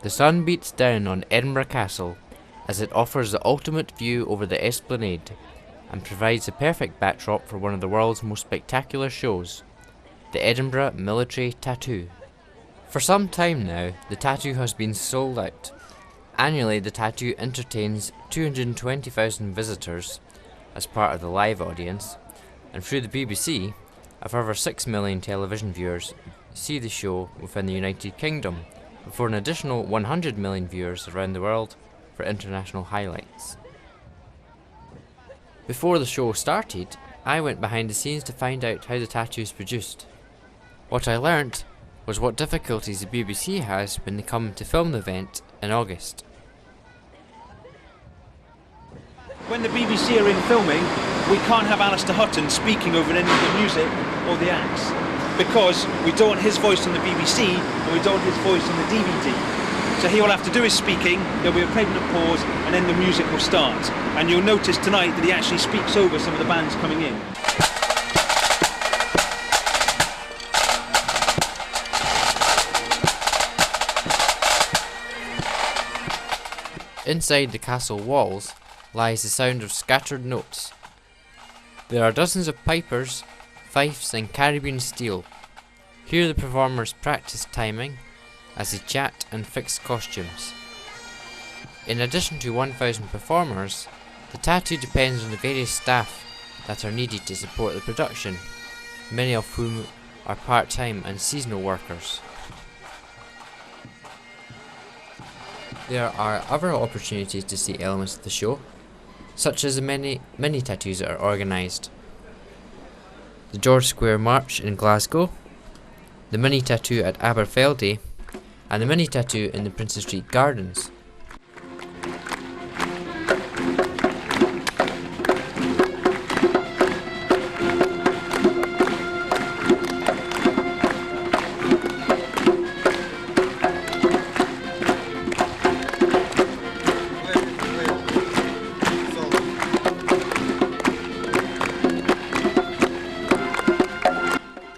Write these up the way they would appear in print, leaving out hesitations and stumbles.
The sun beats down on Edinburgh Castle as it offers the ultimate view over the esplanade and provides a perfect backdrop for one of the world's most spectacular shows, the Edinburgh Military Tattoo. For some time now, the Tattoo has been sold out. Annually, the Tattoo entertains 220,000 visitors as part of the live audience, and through the BBC, a further 6 million television viewers see the show within the United Kingdom, before an additional 100 million viewers around the world for international highlights. Before the show started, I went behind the scenes to find out how the tattoo is produced. What I learnt was what difficulties the BBC has when they come to film the event in August. When the BBC are in filming, we can't have Alistair Hutton speaking over any of the music or the acts, because we don't want his voice on the BBC and we don't want his voice on the DVD. So he will have to do his speaking, there'll be a pregnant pause, and then the music will start. And you'll notice tonight that he actually speaks over some of the bands coming in. Inside the castle walls lies the sound of scattered notes. There are dozens of pipers, fifes and Caribbean steel. Here the performers practice timing as they chat and fix costumes. In addition to 1,000 performers, the tattoo depends on the various staff that are needed to support the production, many of whom are part-time and seasonal workers. There are other opportunities to see elements of the show, such as the many mini-tattoos that are organised. The George Square March in Glasgow, the mini-tattoo at Aberfeldy, and the mini-tattoo in the Princes Street Gardens.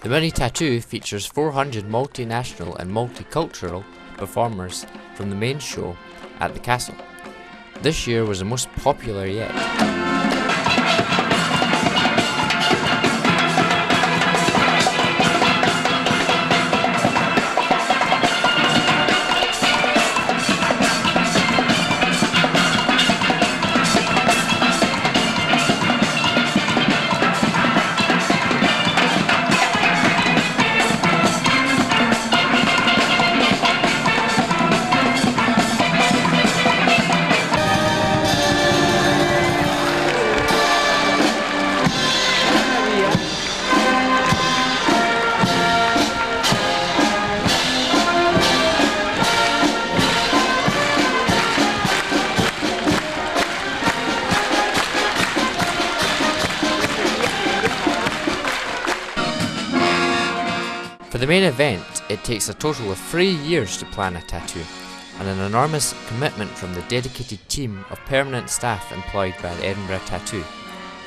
The mini-tattoo features 400 multinational and multicultural performers from the main show at the castle. This year was the most popular yet. For the main event, it takes a total of 3 years to plan a tattoo, and an enormous commitment from the dedicated team of permanent staff employed by the Edinburgh Tattoo.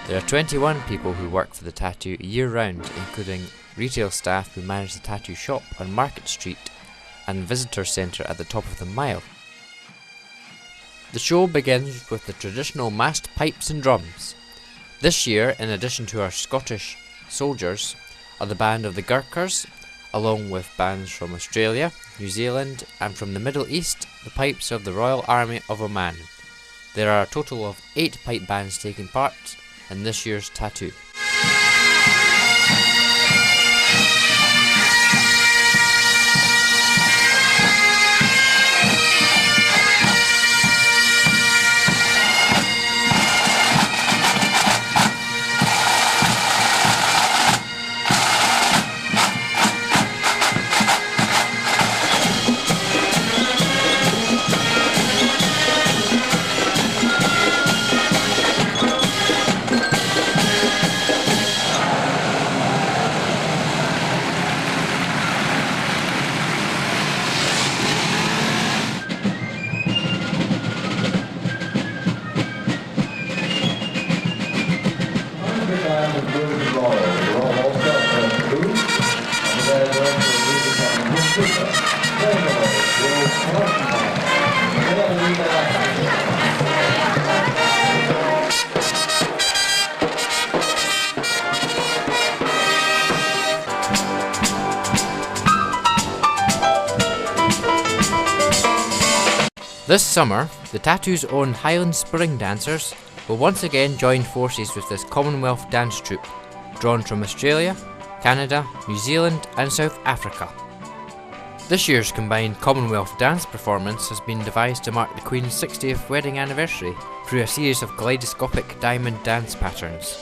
There are 21 people who work for the tattoo year-round, including retail staff who manage the tattoo shop on Market Street and visitor centre at the top of the mile. The show begins with the traditional massed pipes and drums. This year, in addition to our Scottish soldiers, are the band of the Gurkhas, along with bands from Australia, New Zealand and from the Middle East, the pipes of the Royal Army of Oman. There are a total of 8 pipe bands taking part in this year's tattoo. This summer, the Tattoo's own Highland spring dancers will once again join forces with this Commonwealth dance troupe, drawn from Australia, Canada, New Zealand and South Africa. This year's combined Commonwealth dance performance has been devised to mark the Queen's 60th wedding anniversary through a series of kaleidoscopic diamond dance patterns.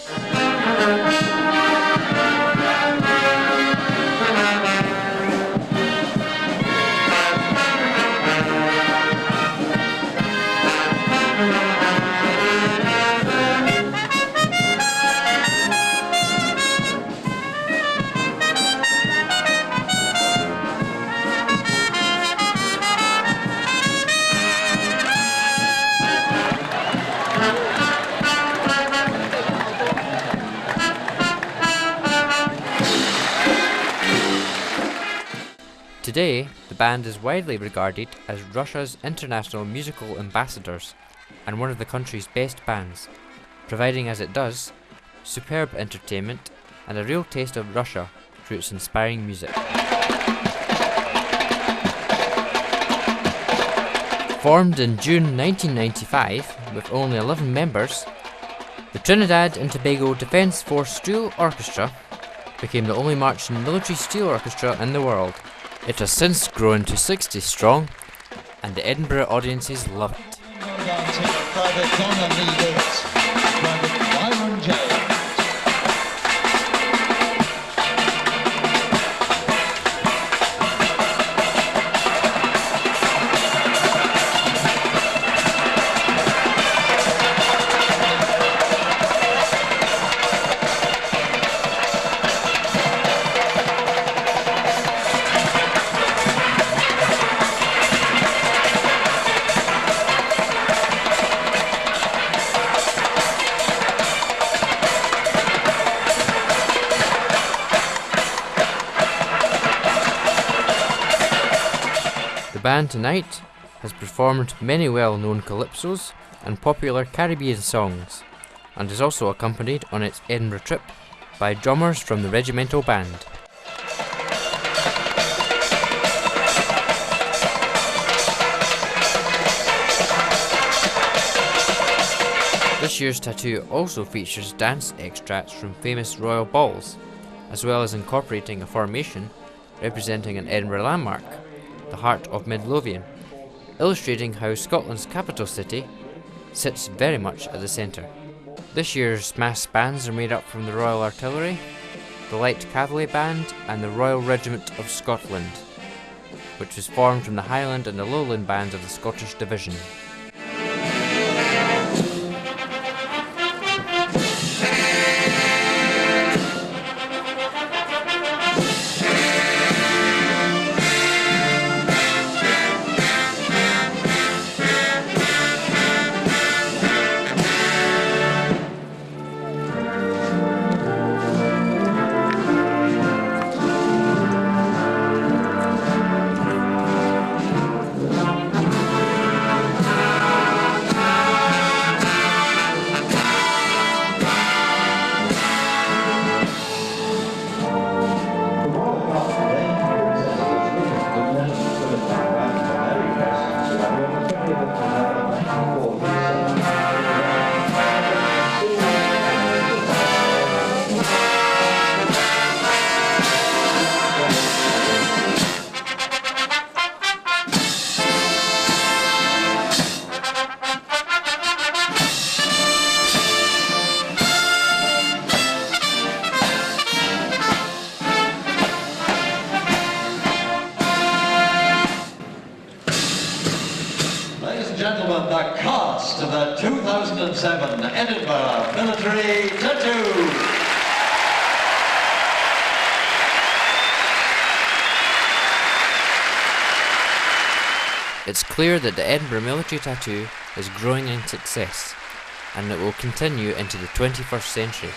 Today, the band is widely regarded as Russia's international musical ambassadors and one of the country's best bands, providing as it does, superb entertainment and a real taste of Russia through its inspiring music. Formed in June 1995 with only 11 members, the Trinidad and Tobago Defence Force Steel Orchestra became the only marching military steel orchestra in the world. It has since grown to 60 strong, and the Edinburgh audiences love it. The band tonight has performed many well-known calypsos and popular Caribbean songs, and is also accompanied on its Edinburgh trip by drummers from the regimental band. This year's tattoo also features dance extracts from famous royal balls, as well as incorporating a formation representing an Edinburgh landmark, the heart of Midlothian, illustrating how Scotland's capital city sits very much at the centre. This year's mass bands are made up from the Royal Artillery, the Light Cavalry Band and the Royal Regiment of Scotland, which was formed from the Highland and the Lowland bands of the Scottish Division. Gentlemen, the cast of the 2007 Edinburgh Military Tattoo. It's clear that the Edinburgh Military Tattoo is growing in success, and it will continue into the 21st century.